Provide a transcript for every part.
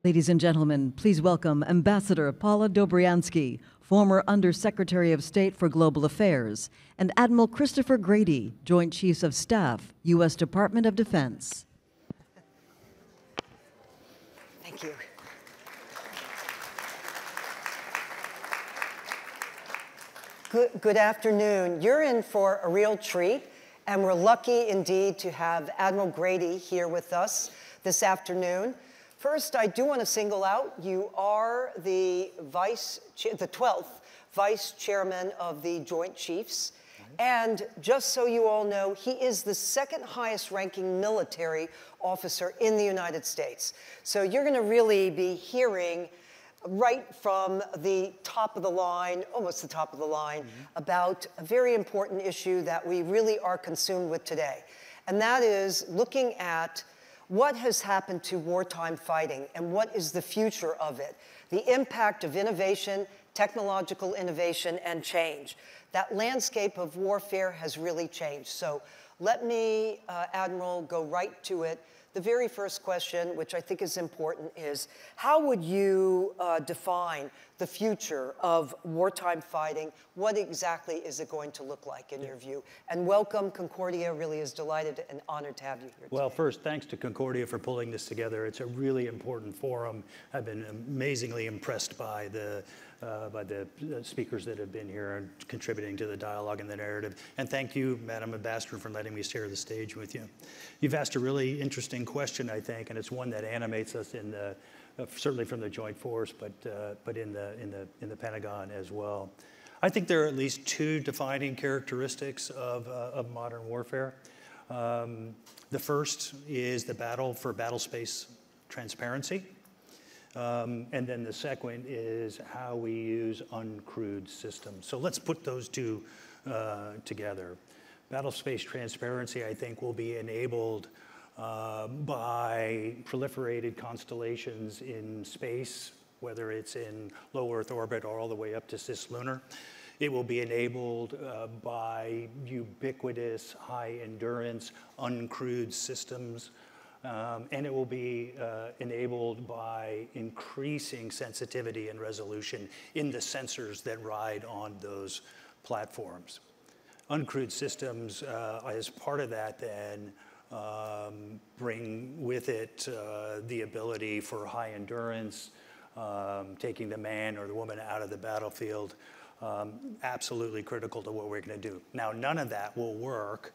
Ladies and gentlemen, please welcome Ambassador Paula Dobriansky, former Undersecretary of State for Global Affairs, and Admiral Christopher Grady, Joint Chiefs of Staff, U.S. Department of Defense. Thank you. Good afternoon. You're in for a real treat, and we're lucky indeed to have Admiral Grady here with us this afternoon. First, I do want to single out, you are the 12th Vice Chairman of the Joint Chiefs. And just so you all know, he is the second highest ranking military officer in the United States. So you're going to really be hearing right from the top of the line, almost the top of the line, about a very important issue that we really are consumed with today. And that is looking at what has happened to wartime fighting and what is the future of it? The impact of innovation, technological innovation, and change. That landscape of warfare has really changed. So let me, Admiral, go right to it. The very first question, which I think is important, is how would you define the future of wartime fighting? What exactly is it going to look like in your view? And welcome, Concordia really is delighted and honored to have you here today. Well, first, thanks to Concordia for pulling this together. It's a really important forum. I've been amazingly impressed by the speakers that have been here and contributing to the dialogue and the narrative. And thank you, Madam Ambassador, for letting me share the stage with you. You've asked a really interesting question, I think, and it's one that animates us in the, certainly from the Joint Force, but in the Pentagon as well. I think there are at least two defining characteristics of modern warfare. The first is the battle for battle space transparency. And then the second is how we use uncrewed systems. So let's put those two together. Battle space transparency, I think, will be enabled by proliferated constellations in space, whether it's in low Earth orbit or all the way up to cislunar. It will be enabled by ubiquitous, high-endurance, uncrewed systems. And it will be enabled by increasing sensitivity and resolution in the sensors that ride on those platforms. Uncrewed systems, as part of that, then bring with it the ability for high endurance, taking the man or the woman out of the battlefield, absolutely critical to what we're going to do. Now, none of that will work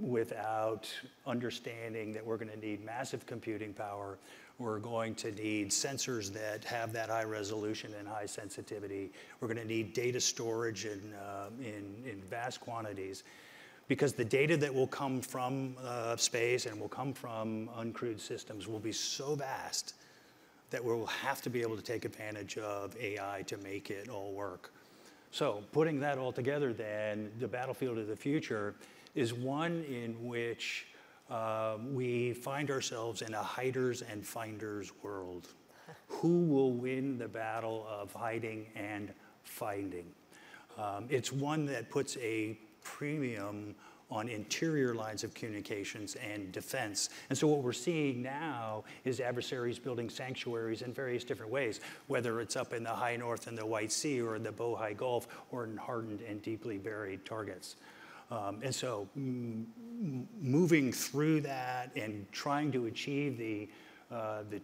without understanding that we're going to need massive computing power. We're going to need sensors that have that high resolution and high sensitivity. We're going to need data storage in vast quantities, because the data that will come from space and will come from uncrewed systems will be so vast that we'll have to be able to take advantage of AI to make it all work. So putting that all together, then, the battlefield of the future is one in which we find ourselves in a hiders and finders world. Who will win the battle of hiding and finding? It's one that puts a premium on interior lines of communications and defense. And so what we're seeing now is adversaries building sanctuaries in various different ways, whether it's up in the high north in the White Sea or in the Bohai Gulf or in hardened and deeply buried targets. And so moving through that and trying to achieve the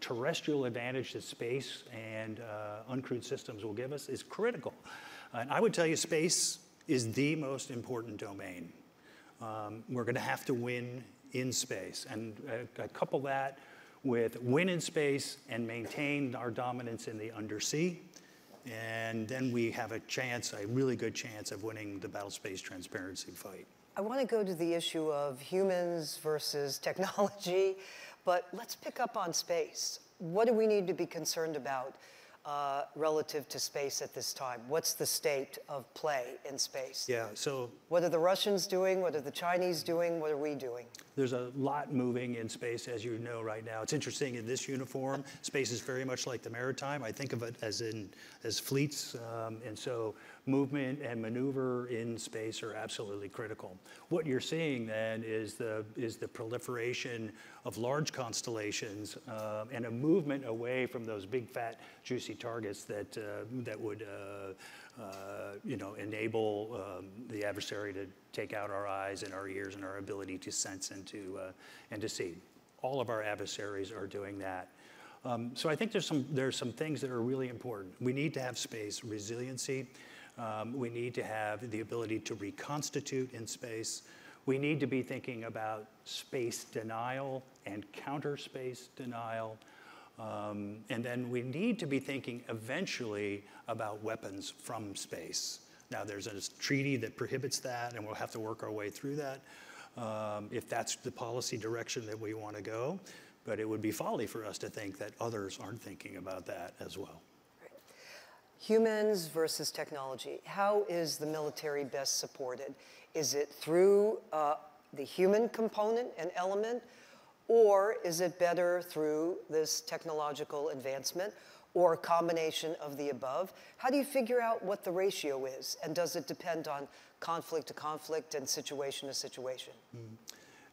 terrestrial advantage that space and uncrewed systems will give us is critical. And I would tell you space is the most important domain. We're going to have to win in space. And I couple that with win in space and maintain our dominance in the undersea. And then we have a chance, a really good chance, of winning the battle space transparency fight. I want to go to the issue of humans versus technology, but let's pick up on space. What do we need to be concerned about? relative to space at this time? What's the state of play in space? Yeah, so what are the Russians doing? What are the Chinese doing? What are we doing? there's a lot moving in space, as you know, right now. It's interesting, in this uniform, space is very much like the maritime. I think of it as fleets, and so movement and maneuver in space are absolutely critical. What you're seeing then is the proliferation of large constellations and a movement away from those big, fat, juicy targets that would enable the adversary to take out our eyes and our ears and our ability to sense and to see. All of our adversaries are doing that. So I think there's some things that are really important. We need to have space resiliency. We need to have the ability to reconstitute in space. We need to be thinking about space denial and counter space denial. And then we need to be thinking eventually about weapons from space. Now, there's a treaty that prohibits that, and we'll have to work our way through that if that's the policy direction that we want to go. But it would be folly for us to think that others aren't thinking about that as well. Right. Humans versus technology. How is the military best supported? Is it through the human component and element, or is it better through this technological advancement, or a combination of the above? How do you figure out what the ratio is? And does it depend on conflict to conflict and situation to situation?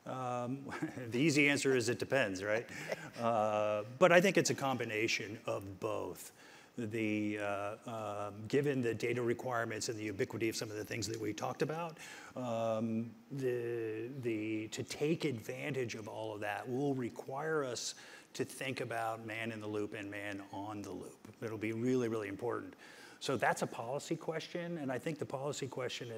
The easy answer is it depends, right? But I think it's a combination of both. Given the data requirements and the ubiquity of some of the things that we talked about, to take advantage of all of that will require us to think about man in the loop and man on the loop. It'll be really, really important. So that's a policy question, and I think the policy question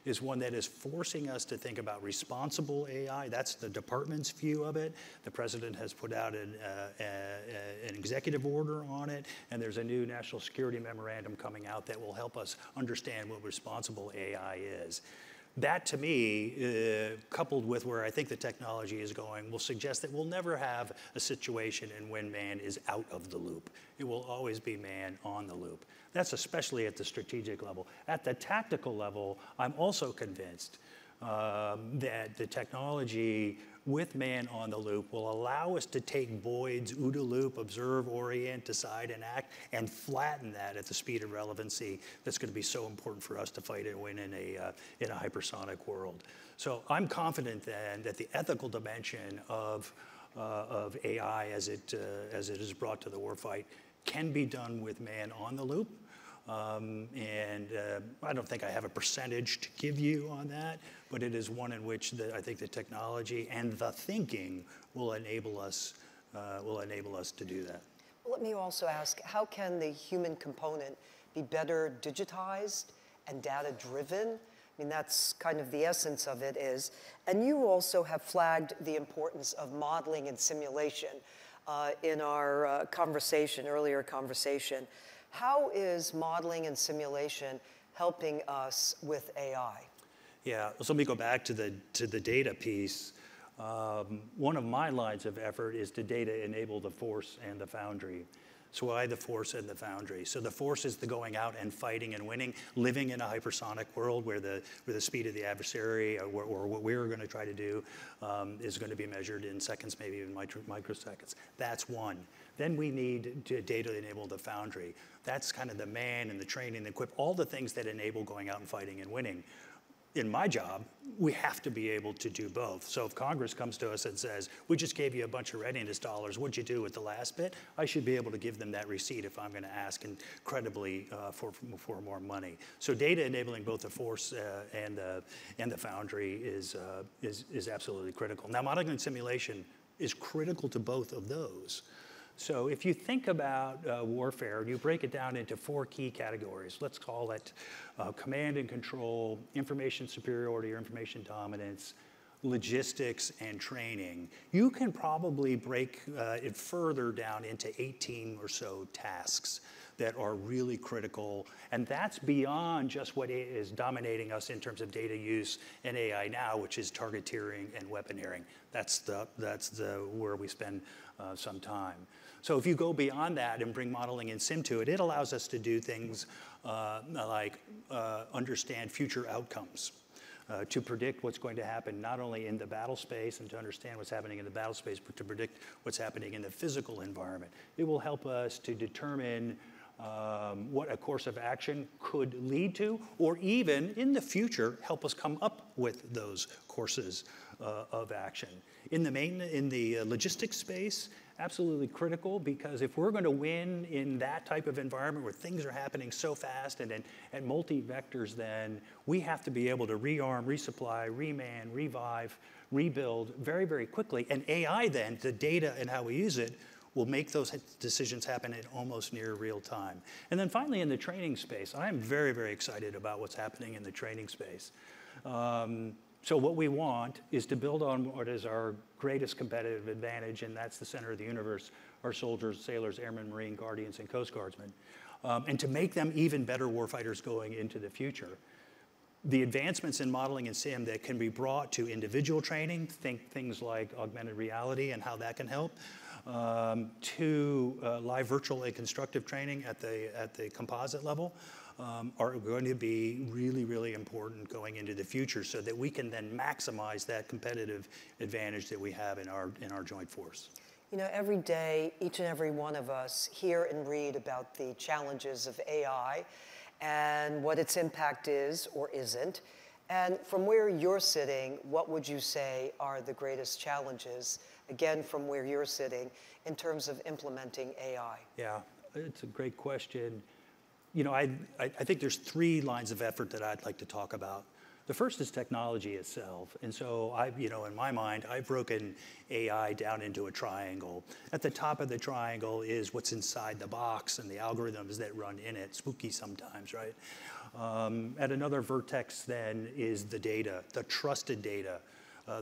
is one that is forcing us to think about responsible AI. That's the department's view of it. The president has put out an executive order on it, and there's a new national security memorandum coming out that will help us understand what responsible AI is. That, to me, coupled with where I think the technology is going, will suggest that we'll never have a situation in when man is out of the loop. It will always be man on the loop. That's especially at the strategic level. At the tactical level, I'm also convinced that the technology with man on the loop will allow us to take Boyd's OODA loop, observe, orient, decide, and act, and flatten that at the speed of relevancy that's going to be so important for us to fight and win in a hypersonic world. So I'm confident then that the ethical dimension of AI as it is brought to the warfight can be done with man on the loop. I don't think I have a percentage to give you on that, but it is one in which I think the technology and the thinking will enable us to do that. Well, let me also ask, how can the human component be better digitized and data-driven? I mean, that's kind of the essence of it is. And you also have flagged the importance of modeling and simulation in our earlier conversation. How is modeling and simulation helping us with AI? Yeah, so let me go back to the data piece. One of my lines of effort is to data enable the force and the foundry. So why the force and the foundry? So the force is the going out and fighting and winning, living in a hypersonic world where the speed of the adversary or what we're going to try to do is going to be measured in seconds, maybe even microseconds. That's one. Then we need to data enable the foundry. That's kind of the man and the training, the equip, all the things that enable going out and fighting and winning. In my job, we have to be able to do both. So if Congress comes to us and says, we just gave you a bunch of readiness dollars, what'd you do with the last bit? I should be able to give them that receipt if I'm going to ask incredibly for more money. So data enabling both the force and the foundry is absolutely critical. Now, modeling and simulation is critical to both of those. So if you think about warfare, you break it down into 4 key categories. Let's call it command and control, information superiority or information dominance, logistics, and training, you can probably break it further down into 18 or so tasks that are really critical. And that's beyond just what is dominating us in terms of data use and AI now, which is target tiering and weaponeering. That's where we spend some time. So if you go beyond that and bring modeling and sim to it, it allows us to do things like understand future outcomes. To predict what's going to happen not only in the battle space and to understand what's happening in the battle space, but to predict what's happening in the physical environment. It will help us to determine what a course of action could lead to, or even in the future help us come up with those courses of action. In the logistics space, absolutely critical, because if we're going to win in that type of environment where things are happening so fast and at multi-vectors, then we have to be able to rearm, resupply, reman, revive, rebuild very, very quickly. And AI then, the data and how we use it, will make those decisions happen in almost near real time. And then finally, in the training space, I'm very, very excited about what's happening in the training space. So what we want is to build on what is our greatest competitive advantage, and that's the center of the universe, our soldiers, sailors, airmen, Marine, Guardians, and Coast Guardsmen, and to make them even better warfighters going into the future. The advancements in modeling and sim that can be brought to individual training, think things like augmented reality and how that can help, to live virtual and constructive training at the composite level, are going to be really, really important going into the future, so that we can then maximize that competitive advantage that we have in our joint force. You know, every day, each and every one of us hear and read about the challenges of AI and what its impact is or isn't. And from where you're sitting, what would you say are the greatest challenges, again, from where you're sitting, in terms of implementing AI? Yeah, it's a great question. You know, I think there's 3 lines of effort that I'd like to talk about. The first is technology itself. And so in my mind, I've broken AI down into a triangle. At the top of the triangle is what's inside the box and the algorithms that run in it, spooky sometimes, right? At another vertex then is the data, the trusted data,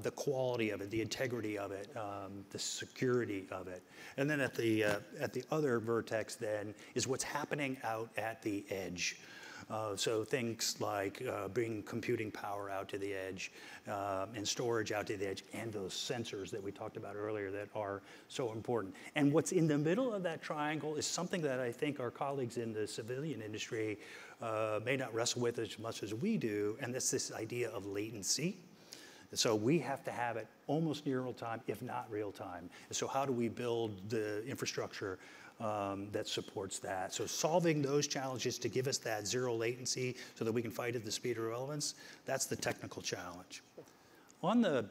the quality of it, the integrity of it, the security of it. And then at the other vertex then is what's happening out at the edge. So things like bringing computing power out to the edge and storage out to the edge, and those sensors that we talked about earlier that are so important. And what's in the middle of that triangle is something that I think our colleagues in the civilian industry may not wrestle with as much as we do, and that's this idea of latency. So we have to have it almost near real time, if not real time. And so how do we build the infrastructure that supports that? So solving those challenges to give us that zero latency so that we can fight at the speed of relevance, that's the technical challenge. On the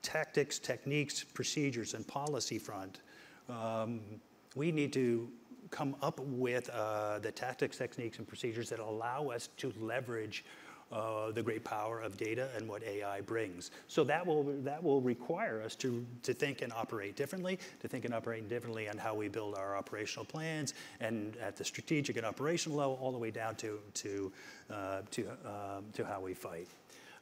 tactics, techniques, procedures, and policy front, we need to come up with the tactics, techniques, and procedures that allow us to leverage the great power of data and what AI brings. So that will require us to think and operate differently, on how we build our operational plans, and at the strategic and operational level, all the way down to how we fight.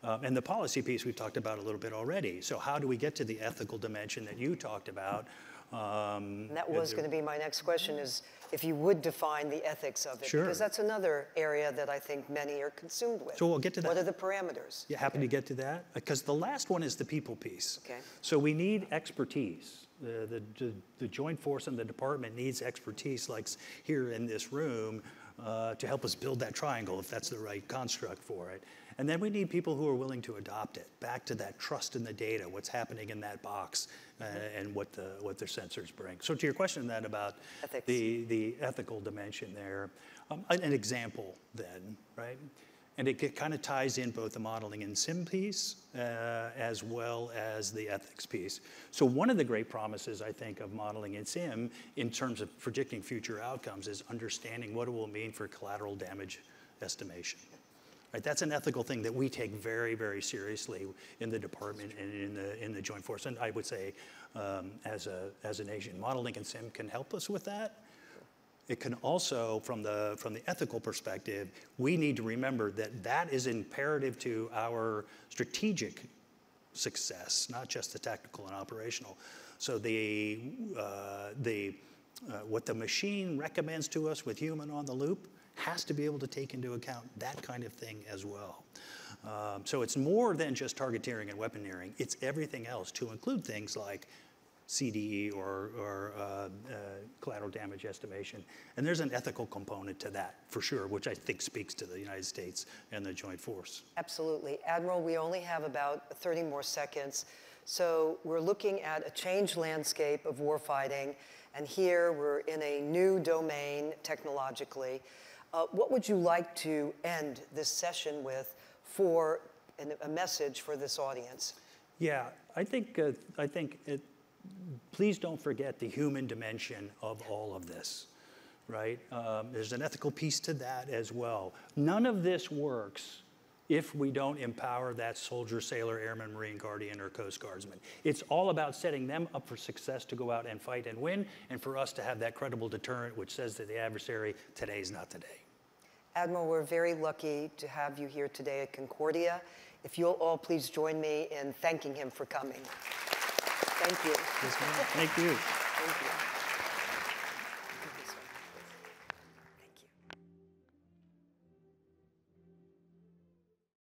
And the policy piece we've talked about a little bit already. So how do we get to the ethical dimension that you talked about? And that was going to be my next question, is if you would define the ethics of it. Sure. Because that's another area that I think many are consumed with. So we'll get to that. What are the parameters? Yeah, happy to get to that. Because the last one is the people piece. Okay. So we need expertise. The joint force and the department needs expertise, like here in this room, to help us build that triangle, if that's the right construct for it. And then we need people who are willing to adopt it, back to that trust in the data, what's happening in that box, and what their sensors bring. So to your question then about the ethical dimension there, an example then, right? And it kind of ties in both the modeling and sim piece as well as the ethics piece. So one of the great promises, I think, of modeling and sim in terms of predicting future outcomes is understanding what it will mean for collateral damage estimation. Right, that's an ethical thing that we take very, very seriously in the department and in the joint force. And I would say, as a nation, modeling and sim can help us with that. It can also, from the ethical perspective, we need to remember that that is imperative to our strategic success, not just the tactical and operational. So what the machine recommends to us with human on the loop has to be able to take into account that kind of thing as well. So it's more than just targeteering and weaponeering. It's everything else, to include things like CDE or collateral damage estimation. And there's an ethical component to that, for sure, which I think speaks to the United States and the Joint Force. Absolutely. Admiral, we only have about 30 more seconds. So we're looking at a changed landscape of warfighting, and here we're in a new domain technologically. What would you like to end this session with for a message for this audience? Yeah, I think please don't forget the human dimension of all of this, right? There's an ethical piece to that as well. None of this works if we don't empower that soldier, sailor, airman, Marine, Guardian, or Coast Guardsman. It's all about setting them up for success to go out and fight and win, and for us to have that credible deterrent which says to the adversary, today's not today. Admiral, we're very lucky to have you here today at Concordia. If you'll all please join me in thanking him for coming. Thank you. Yes, ma'am. Thank you. Thank you.